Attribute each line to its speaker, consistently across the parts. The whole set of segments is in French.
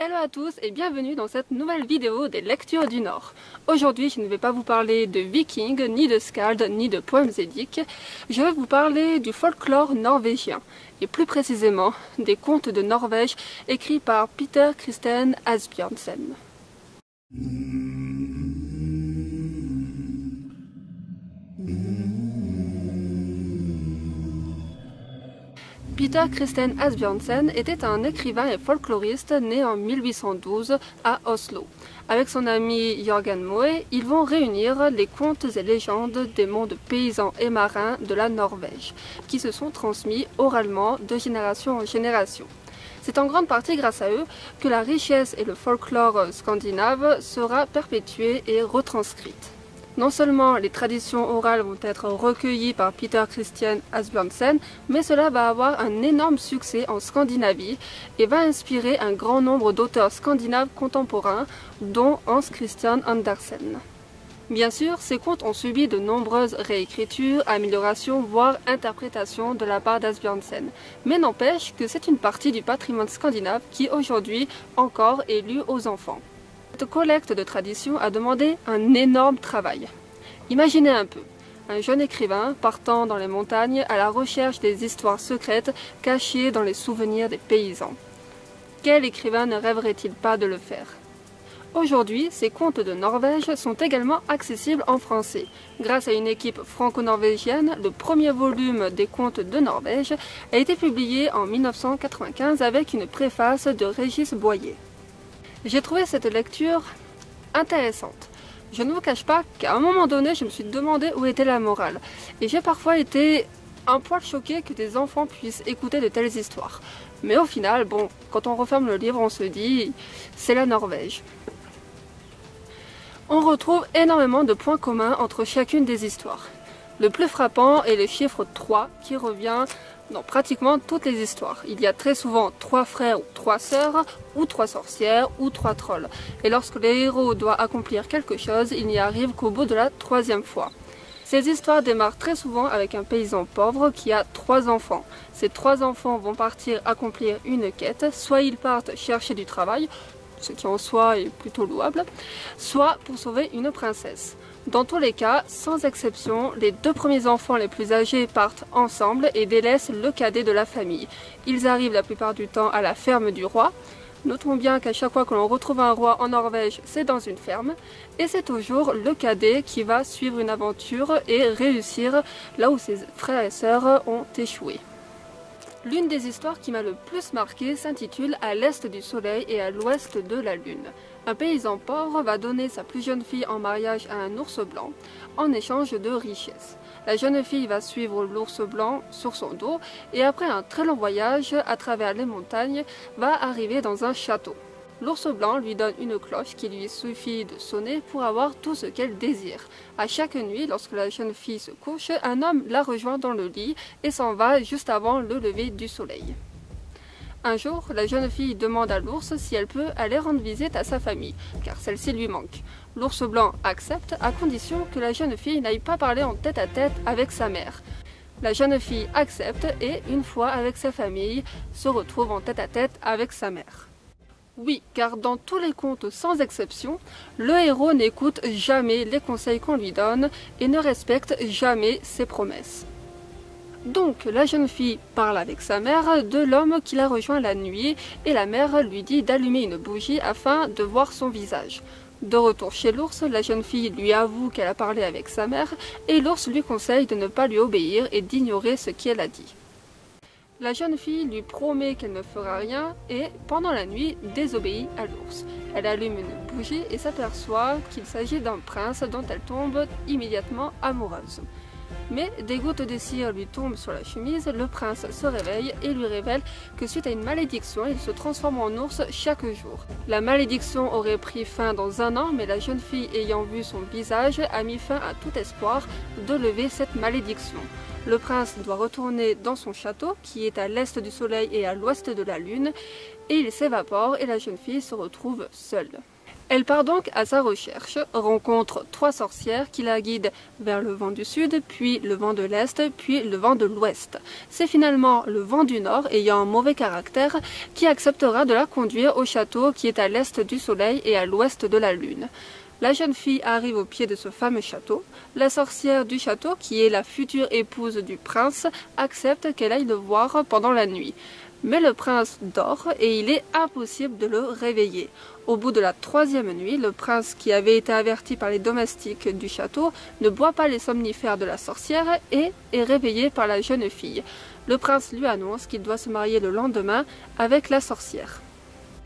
Speaker 1: Hello à tous et bienvenue dans cette nouvelle vidéo des lectures du Nord. Aujourd'hui, je ne vais pas vous parler de vikings, ni de skald, ni de poèmes édiques. Je vais vous parler du folklore norvégien, et plus précisément des contes de Norvège écrits par Peter Christian Asbjørnsen. Peter Christian Asbjørnsen était un écrivain et folkloriste né en 1812 à Oslo. Avec son ami Jørgen Moe, ils vont réunir les contes et légendes des mondes paysans et marins de la Norvège, qui se sont transmis oralement de génération en génération. C'est en grande partie grâce à eux que la richesse et le folklore scandinave sera perpétuée et retranscrite. Non seulement les traditions orales vont être recueillies par Peter Christian Asbjørnsen, mais cela va avoir un énorme succès en Scandinavie et va inspirer un grand nombre d'auteurs scandinaves contemporains, dont Hans Christian Andersen. Bien sûr, ces contes ont subi de nombreuses réécritures, améliorations, voire interprétations de la part d'Asbjørnsen. Mais n'empêche que c'est une partie du patrimoine scandinave qui aujourd'hui encore est lu aux enfants. Cette collecte de traditions a demandé un énorme travail. Imaginez un peu, un jeune écrivain partant dans les montagnes à la recherche des histoires secrètes cachées dans les souvenirs des paysans. Quel écrivain ne rêverait-il pas de le faire? Aujourd'hui, ces contes de Norvège sont également accessibles en français. Grâce à une équipe franco-norvégienne, le premier volume des contes de Norvège a été publié en 1995 avec une préface de Régis Boyer. J'ai trouvé cette lecture intéressante. Je ne vous cache pas qu'à un moment donné, je me suis demandé où était la morale. Et j'ai parfois été un poil choquée que des enfants puissent écouter de telles histoires. Mais au final, bon, quand on referme le livre, on se dit, c'est la Norvège. On retrouve énormément de points communs entre chacune des histoires. Le plus frappant est le chiffre 3 qui revient dans pratiquement toutes les histoires. Il y a très souvent 3 frères ou 3 sœurs, ou 3 sorcières, ou 3 trolls. Et lorsque le héros doit accomplir quelque chose, il n'y arrive qu'au bout de la 3e fois. Ces histoires démarrent très souvent avec un paysan pauvre qui a 3 enfants. Ces 3 enfants vont partir accomplir une quête, soit ils partent chercher du travail, ce qui en soi est plutôt louable, soit pour sauver une princesse. Dans tous les cas, sans exception, les 2 premiers enfants les plus âgés partent ensemble et délaissent le cadet de la famille. Ils arrivent la plupart du temps à la ferme du roi. Notons bien qu'à chaque fois que l'on retrouve un roi en Norvège, c'est dans une ferme. Et c'est toujours le cadet qui va suivre une aventure et réussir là où ses frères et sœurs ont échoué. L'une des histoires qui m'a le plus marqué s'intitule « À l'est du soleil et à l'ouest de la lune ». Un paysan pauvre va donner sa plus jeune fille en mariage à un ours blanc en échange de richesses. La jeune fille va suivre l'ours blanc sur son dos et après un très long voyage à travers les montagnes va arriver dans un château. L'ours blanc lui donne une cloche qui lui suffit de sonner pour avoir tout ce qu'elle désire. À chaque nuit, lorsque la jeune fille se couche, un homme la rejoint dans le lit et s'en va juste avant le lever du soleil. Un jour, la jeune fille demande à l'ours si elle peut aller rendre visite à sa famille, car celle-ci lui manque. L'ours blanc accepte à condition que la jeune fille n'aille pas parler en tête-à-tête avec sa mère. La jeune fille accepte et, une fois avec sa famille, se retrouve en tête-à-tête avec sa mère. Oui, car dans tous les contes sans exception, le héros n'écoute jamais les conseils qu'on lui donne et ne respecte jamais ses promesses. Donc la jeune fille parle avec sa mère de l'homme qui la rejoint la nuit et la mère lui dit d'allumer une bougie afin de voir son visage. De retour chez l'ours, la jeune fille lui avoue qu'elle a parlé avec sa mère et l'ours lui conseille de ne pas lui obéir et d'ignorer ce qu'elle a dit. La jeune fille lui promet qu'elle ne fera rien et, pendant la nuit, désobéit à l'ours. Elle allume une bougie et s'aperçoit qu'il s'agit d'un prince dont elle tombe immédiatement amoureuse. Mais des gouttes de cire lui tombent sur la chemise, le prince se réveille et lui révèle que suite à une malédiction, il se transforme en ours chaque jour. La malédiction aurait pris fin dans 1 an, mais la jeune fille ayant vu son visage a mis fin à tout espoir de lever cette malédiction. Le prince doit retourner dans son château, qui est à l'est du soleil et à l'ouest de la lune, et il s'évapore et la jeune fille se retrouve seule. Elle part donc à sa recherche, rencontre 3 sorcières qui la guident vers le vent du sud, puis le vent de l'est, puis le vent de l'ouest. C'est finalement le vent du nord, ayant un mauvais caractère, qui acceptera de la conduire au château qui est à l'est du soleil et à l'ouest de la lune. La jeune fille arrive au pied de ce fameux château. La sorcière du château, qui est la future épouse du prince, accepte qu'elle aille le voir pendant la nuit. Mais le prince dort et il est impossible de le réveiller. Au bout de la 3e nuit, le prince, qui avait été averti par les domestiques du château, ne boit pas les somnifères de la sorcière et est réveillé par la jeune fille. Le prince lui annonce qu'il doit se marier le lendemain avec la sorcière.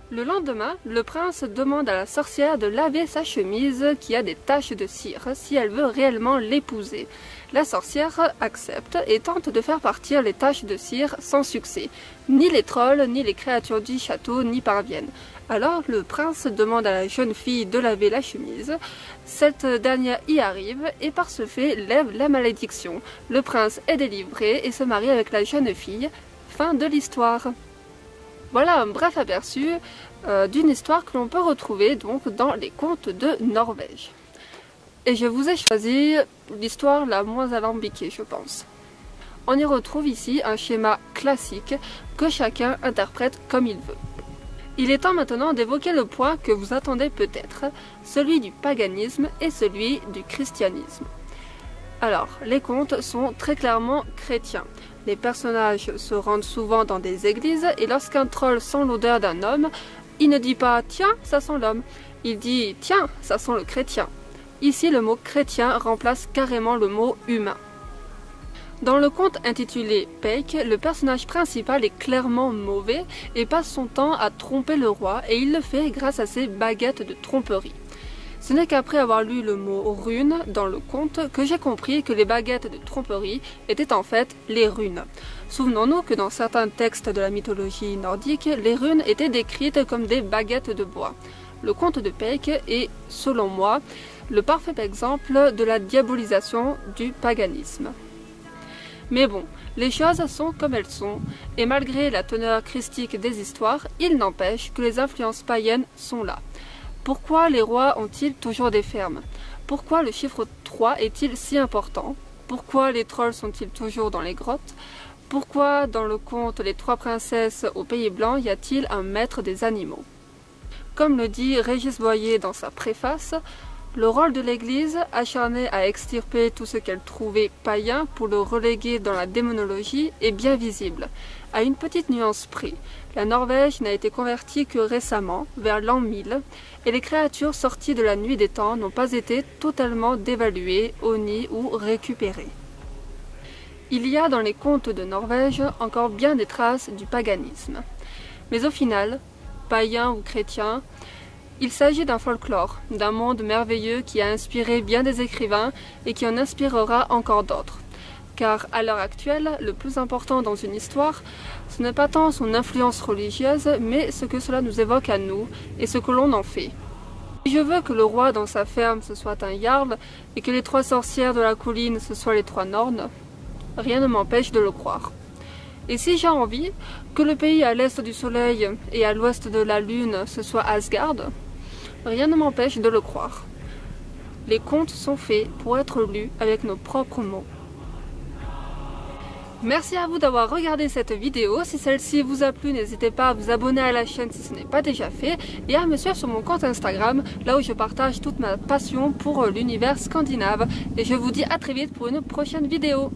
Speaker 1: Le lendemain, le prince demande à la sorcière de laver sa chemise qui a des taches de cire si elle veut réellement l'épouser. La sorcière accepte et tente de faire partir les taches de cire sans succès. Ni les trolls, ni les créatures du château n'y parviennent. Alors le prince demande à la jeune fille de laver la chemise. Cette dernière y arrive et par ce fait lève la malédiction. Le prince est délivré et se marie avec la jeune fille. Fin de l'histoire. Voilà un bref aperçu d'une histoire que l'on peut retrouver donc dans les contes de Norvège. Et je vous ai choisi l'histoire la moins alambiquée, je pense. On y retrouve ici un schéma classique que chacun interprète comme il veut. Il est temps maintenant d'évoquer le point que vous attendez peut-être, celui du paganisme et celui du christianisme. Alors, les contes sont très clairement chrétiens. Les personnages se rendent souvent dans des églises et lorsqu'un troll sent l'odeur d'un homme, il ne dit pas « tiens, ça sent l'homme », il dit « tiens, ça sent le chrétien ». Ici, le mot chrétien remplace carrément le mot humain. Dans le conte intitulé Peik, le personnage principal est clairement mauvais et passe son temps à tromper le roi et il le fait grâce à ses baguettes de tromperie. Ce n'est qu'après avoir lu le mot rune dans le conte que j'ai compris que les baguettes de tromperie étaient en fait les runes. Souvenons-nous que dans certains textes de la mythologie nordique, les runes étaient décrites comme des baguettes de bois. Le conte de Peik est, selon moi, le parfait exemple de la diabolisation du paganisme. Mais bon, les choses sont comme elles sont, et malgré la teneur christique des histoires, il n'empêche que les influences païennes sont là. Pourquoi les rois ont-ils toujours des fermes? Pourquoi le chiffre 3 est-il si important? Pourquoi les trolls sont-ils toujours dans les grottes? Pourquoi dans le conte Les 3 princesses au Pays Blanc y a-t-il un maître des animaux? Comme le dit Régis Boyer dans sa préface, le rôle de l'Église, acharnée à extirper tout ce qu'elle trouvait païen pour le reléguer dans la démonologie, est bien visible, à une petite nuance près. La Norvège n'a été convertie que récemment, vers l'an 1000, et les créatures sorties de la nuit des temps n'ont pas été totalement dévaluées, honnies ou récupérées. Il y a dans les contes de Norvège encore bien des traces du paganisme. Mais au final, païen ou chrétien, il s'agit d'un folklore, d'un monde merveilleux qui a inspiré bien des écrivains et qui en inspirera encore d'autres. Car à l'heure actuelle, le plus important dans une histoire, ce n'est pas tant son influence religieuse, mais ce que cela nous évoque à nous et ce que l'on en fait. Si je veux que le roi dans sa ferme ce soit un jarl et que les 3 sorcières de la colline ce soient les 3 nornes, rien ne m'empêche de le croire. Et si j'ai envie que le pays à l'est du soleil et à l'ouest de la lune ce soit Asgard, rien ne m'empêche de le croire. Les contes sont faits pour être lus avec nos propres mots. Merci à vous d'avoir regardé cette vidéo. Si celle-ci vous a plu, n'hésitez pas à vous abonner à la chaîne si ce n'est pas déjà fait et à me suivre sur mon compte Instagram, là où je partage toute ma passion pour l'univers scandinave. Et je vous dis à très vite pour une prochaine vidéo.